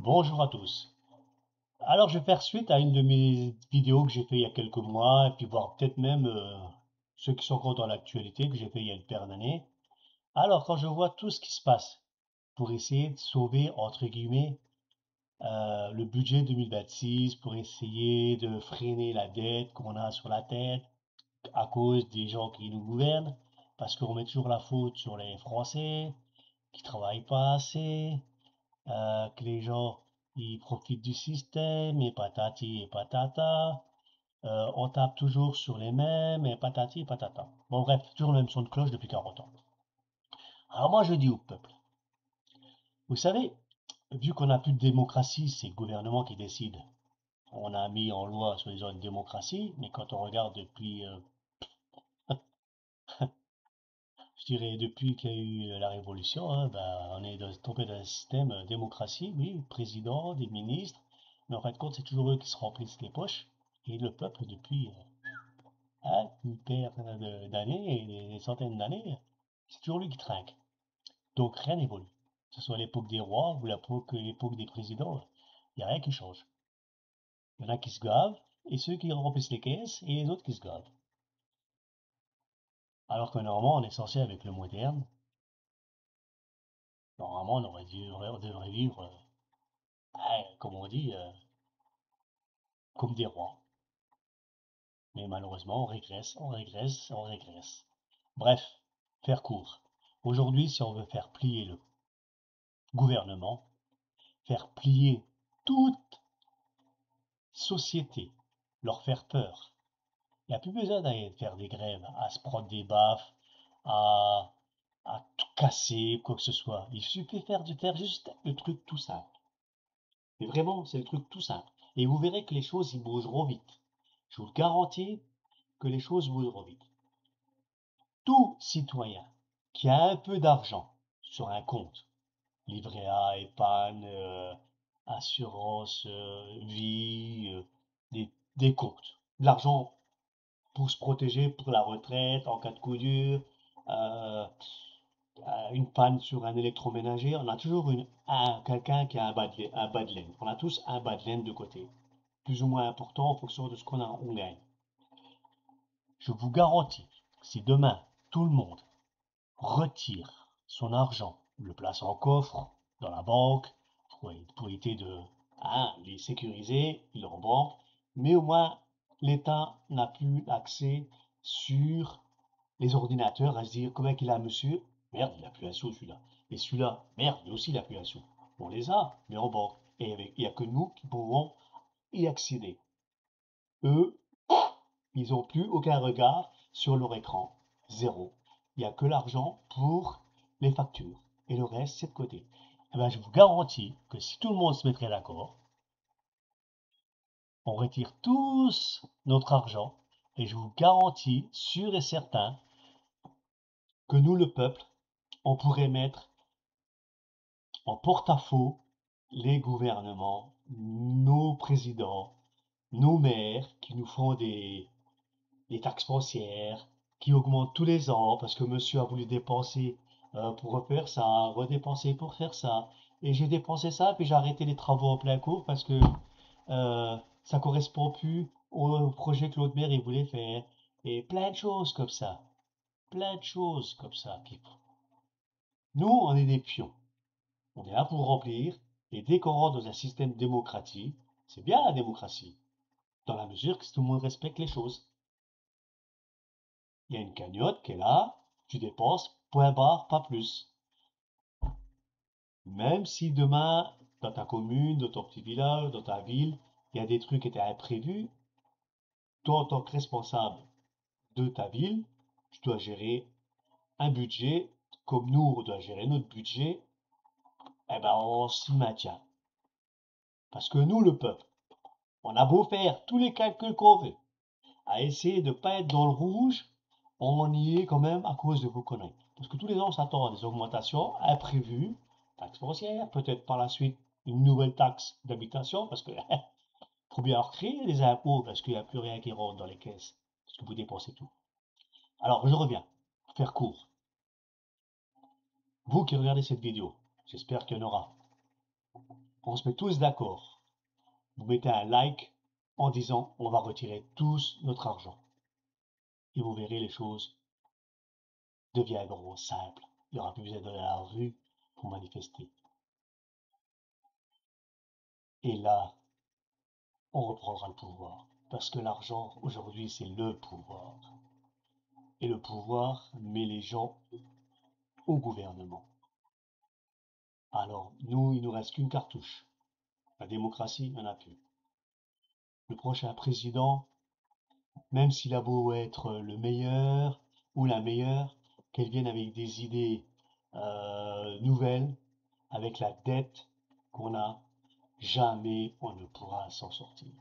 Bonjour à tous. Alors, je vais faire suite à une de mes vidéos que j'ai fait il y a quelques mois, et puis voir peut-être même ceux qui sont encore dans l'actualité, que j'ai fait il y a une paire d'années. Alors, quand je vois tout ce qui se passe pour essayer de sauver, entre guillemets, le budget 2026, pour essayer de freiner la dette qu'on a sur la tête à cause des gens qui nous gouvernent, parce qu'on met toujours la faute sur les Français, qui travaillent pas assez, que les gens ils profitent du système et patati et patata. On tape toujours sur les mêmes et patati et patata. Bon bref, toujours le même son de cloche depuis 40 ans. Alors moi je dis au peuple, vous savez, vu qu'on n'a plus de démocratie, c'est le gouvernement qui décide. On a mis en loi soi-disant une démocratie, mais quand on regarde depuis, je dirais depuis qu'il y a eu la révolution, hein, ben, on est tombé dans un système démocratie, oui, président, des ministres, mais en fin de compte c'est toujours eux qui se remplissent les poches. Et le peuple, depuis une paire d'années et des centaines d'années, c'est toujours lui qui trinque. Donc rien n'évolue. Que ce soit l'époque des rois ou l'époque des présidents, il n'y a rien qui change. Il y en a qui se gavent, et ceux qui remplissent les caisses, et les autres qui se gavent. Alors que normalement, on est censé, avec le moderne, normalement, on devrait vivre, comme on dit, comme des rois. Mais malheureusement, on régresse, on régresse, on régresse. Bref, faire court. Aujourd'hui, si on veut faire plier le gouvernement, faire plier toute société, leur faire peur. Il n'y a plus besoin d'aller faire des grèves, à se prendre des baffes, à, à tout casser, quoi que ce soit. Il suffit de faire juste le truc tout simple. Mais vraiment, c'est le truc tout simple. Et vous verrez que les choses, y bougeront vite. Je vous le garantis que les choses bougeront vite. Tout citoyen qui a un peu d'argent sur un compte, livret A, épargne, assurance, vie, des comptes, de l'argent pour se protéger pour la retraite en cas de coup dur, euh, une panne sur un électroménager, on a toujours quelqu'un qui a un bas de laine. On a tous un bas de laine de côté, plus ou moins important en fonction de ce on gagne. Je vous garantis, si demain tout le monde retire son argent, le place en coffre, dans la banque, pour éviter de les sécuriser, ils le banque, mais au moins l'État n'a plus accès sur les ordinateurs à se dire comment il a monsieur, merde, il a plus un sou celui-là, et celui-là, merde, lui aussi il a plus un sou. On les a, mais en banque, et il n'y a que nous qui pouvons y accéder. Eux, ils n'ont plus aucun regard sur leur écran. Zéro. Il n'y a que l'argent pour les factures. Et le reste, c'est de côté. Eh ben, je vous garantis que si tout le monde se mettrait d'accord, on retire tous notre argent. Et je vous garantis, sûr et certain, que nous, le peuple, on pourrait mettre en porte-à-faux les gouvernements, nos présidents, nos maires qui nous font des taxes foncières qui augmentent tous les ans parce que monsieur a voulu dépenser pour refaire ça, redépenser pour faire ça. Et j'ai dépensé ça, puis j'ai arrêté les travaux en plein cours parce que ça correspond plus au projet que l'autre maire il voulait faire. Et plein de choses comme ça. Plein de choses comme ça. Nous, on est des pions. On est là pour remplir. Et dès qu'on rentre dans un système démocratique, c'est bien la démocratie, dans la mesure que tout le monde respecte les choses. Il y a une cagnotte qui est là, tu dépenses, point barre, pas plus. Même si demain, dans ta commune, dans ton petit village, dans ta ville, il y a des trucs qui étaient imprévus, toi, en tant que responsable de ta ville, tu dois gérer un budget, comme nous, on doit gérer notre budget, eh ben, on s'y maintient. Parce que nous, le peuple, on a beau faire tous les calculs qu'on veut, à essayer de ne pas être dans le rouge, on y est quand même à cause de vos conneries. Parce que tous les ans, on s'attend à des augmentations imprévues, taxes foncières, peut-être par la suite une nouvelle taxe d'habitation, parce que faut bien recréer les impôts, parce qu'il n'y a plus rien qui rentre dans les caisses, parce que vous dépensez tout. Alors, je reviens, pour faire court. Vous qui regardez cette vidéo, j'espère qu'il y en aura. On se met tous d'accord. Vous mettez un like en disant on va retirer tous notre argent. Et vous verrez les choses deviendront simples. Il n'y aura plus besoin d'aller à la rue pour manifester. Et là, on reprendra le pouvoir. Parce que l'argent, aujourd'hui, c'est le pouvoir. Et le pouvoir met les gens au gouvernement. Alors, nous, il nous reste qu'une cartouche. La démocratie, il n'y en a plus. Le prochain président, même s'il a beau être le meilleur ou la meilleure, qu'elle vienne avec des idées nouvelles, avec la dette qu'on a, jamais on ne pourra s'en sortir.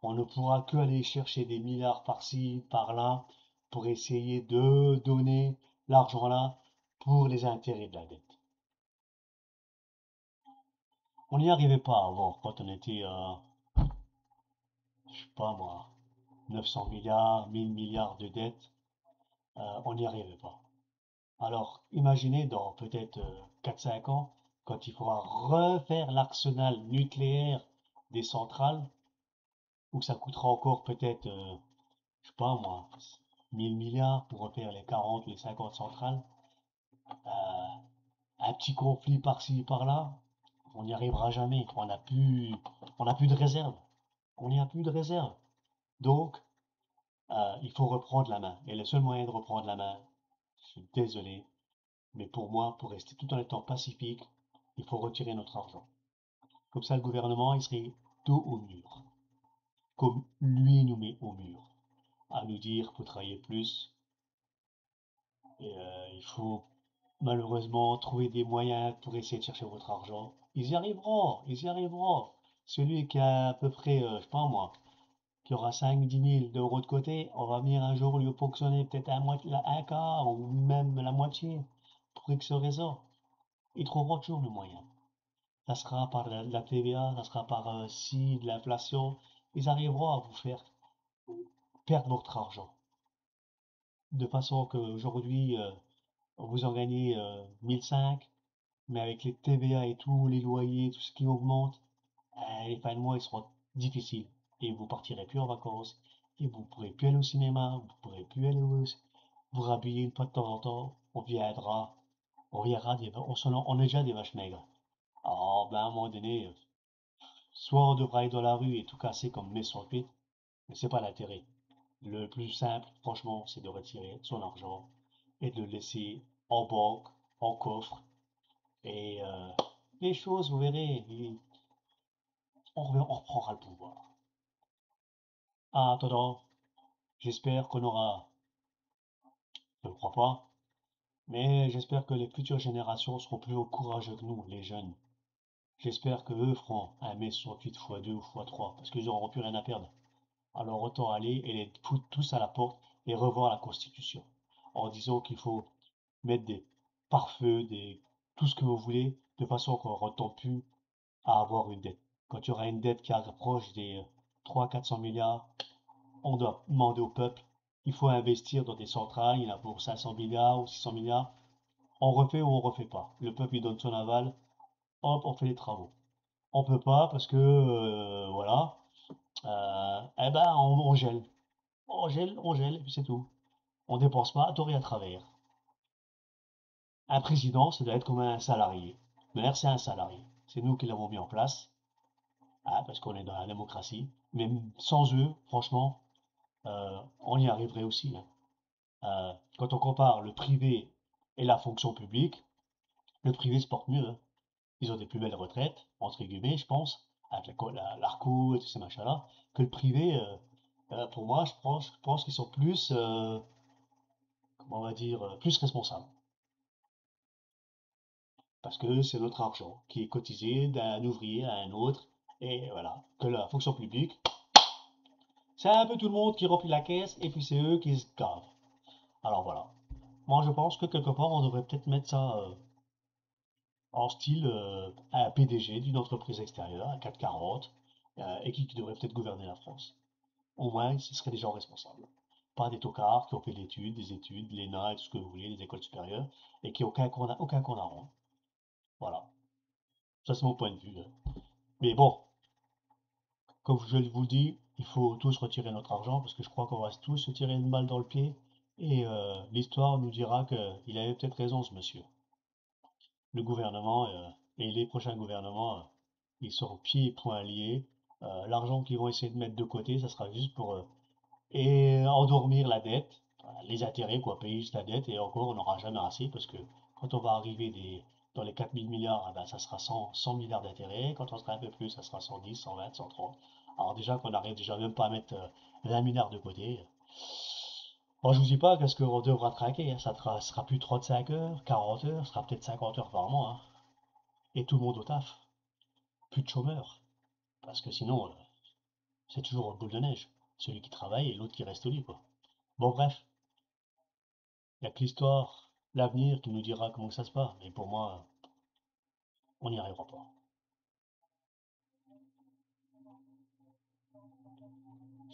On ne pourra que aller chercher des milliards par-ci, par-là, pour essayer de donner l'argent là pour les intérêts de la dette. On n'y arrivait pas avant, quand on était, je sais pas moi, 900 milliards, 1000 milliards de dettes, on n'y arrivait pas. Alors, imaginez dans peut-être 4-5 ans, quand il faudra refaire l'arsenal nucléaire des centrales, où ça coûtera encore peut-être, je sais pas moi, 1000 milliards pour refaire les 40 les 50 centrales, euh, un petit conflit par-ci, par-là, on n'y arrivera jamais. On n'a plus de réserve. On n'y a plus de réserve. Donc, il faut reprendre la main. Et le seul moyen de reprendre la main, je suis désolé, mais pour moi, pour rester tout en étant pacifique, il faut retirer notre argent. Comme ça, le gouvernement, il serait dos au mur. Comme lui nous met au mur. À nous dire, faut travailler plus. Et il faut malheureusement trouver des moyens pour essayer de chercher votre argent. Ils y arriveront, ils y arriveront. Celui qui a à peu près, je sais pas moi, qui aura 5-10 000 € de côté, on va venir un jour lui ponctionner peut-être un quart ou même la moitié pour X raison. Ils trouveront toujours le moyen. Ça sera par la TVA, ça sera par si de l'inflation. Ils arriveront à vous faire perdre votre argent. De façon qu'aujourd'hui, vous en gagnez 1005, mais avec les TVA et tout, les loyers, tout ce qui augmente, les fins de mois, ils seront difficiles. Et vous partirez plus en vacances, et vous ne pourrez plus aller au cinéma, vous ne pourrez plus aller vous rhabiller une fois de temps en temps. On viendra on est déjà des vaches maigres. Alors, ben, à un moment donné, soit on devra aller dans la rue et tout casser comme mes sur le pied, mais c'est pas l'intérêt. Le plus simple, franchement, c'est de retirer son argent et de le laisser en banque, en coffre. Et les choses, vous verrez, on reprendra le pouvoir. En attendant, j'espère qu'on aura, je ne crois pas, mais j'espère que les futures générations seront plus courageux que nous, les jeunes. J'espère que eux feront un mai 68 x2 ou x3, parce qu'ils n'auront plus rien à perdre. Alors autant aller et les foutre tous à la porte et revoir la Constitution, en disant qu'il faut mettre des pare-feux, tout ce que vous voulez, de façon qu'on ne retombe plus à avoir une dette. Quand il y aura une dette qui approche des 300-400 milliards, on doit demander au peuple, il faut investir dans des centrales, il y en a pour 500 milliards ou 600 milliards, on refait ou on refait pas. Le peuple il donne son aval, hop, on fait les travaux. On peut pas parce que, voilà, eh ben on gèle. On gèle, et puis c'est tout. On dépense pas à tort et à travers. Un président, ça doit être comme un salarié. Le maire, c'est un salarié. C'est nous qui l'avons mis en place, hein, parce qu'on est dans la démocratie. Mais sans eux, franchement, on y arriverait aussi, hein. Quand on compare le privé et la fonction publique, le privé se porte mieux, hein. Ils ont des plus belles retraites, entre guillemets, je pense, avec l'ARCO et tous ces machins-là, que le privé, pour moi, je pense qu'ils sont plus, comment on va dire, plus responsables. Parce que c'est notre argent qui est cotisé d'un ouvrier à un autre. Et voilà. Que la fonction publique, c'est un peu tout le monde qui remplit la caisse et puis c'est eux qui se gavent. Alors voilà. Moi je pense que quelque part on devrait peut-être mettre ça en style un PDG d'une entreprise extérieure, un 440, et qui devrait peut-être gouverner la France. Au moins ce seraient des gens responsables. Pas des tocards qui ont fait des études, l'ENA et tout ce que vous voulez, des écoles supérieures, et qui n'ont aucun qu'on a rond. Voilà. Ça c'est mon point de vue, hein. Mais bon, comme je vous le dis, il faut tous retirer notre argent parce que je crois qu'on va tous se tirer une balle dans le pied et l'histoire nous dira qu'il avait peut-être raison, ce monsieur. Le gouvernement et les prochains gouvernements, ils seront pieds et poings liés. L'argent qu'ils vont essayer de mettre de côté, ça sera juste pour endormir la dette, les intérêts, quoi, payer juste la dette, et encore, on n'aura jamais assez, parce que quand on va arriver dans les 4000 milliards, eh ben, ça sera 100 milliards d'intérêts, quand on sera un peu plus, ça sera 110, 120, 130. Alors déjà qu'on n'arrive déjà même pas à mettre 20 milliards de côté. Moi, je vous dis pas qu'est-ce qu'on devra traquer, hein. Ça sera plus 35 heures, 40 heures, ça sera peut-être 50 heures par mois, hein. Et tout le monde au taf. Plus de chômeurs. Parce que sinon, c'est toujours une boule de neige. Celui qui travaille et l'autre qui reste au lit, quoi. Bon, bref, il n'y a que l'histoire, l'avenir qui nous dira comment ça se passe. Mais pour moi, on n'y arrivera pas.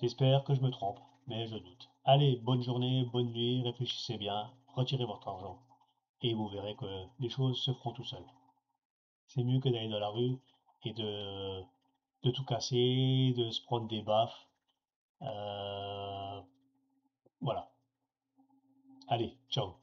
J'espère que je me trompe, mais je doute. Allez, bonne journée, bonne nuit, réfléchissez bien, retirez votre argent. Et vous verrez que les choses se feront tout seules. C'est mieux que d'aller dans la rue et de tout casser, de se prendre des baffes. Euh, voilà. Allez, ciao.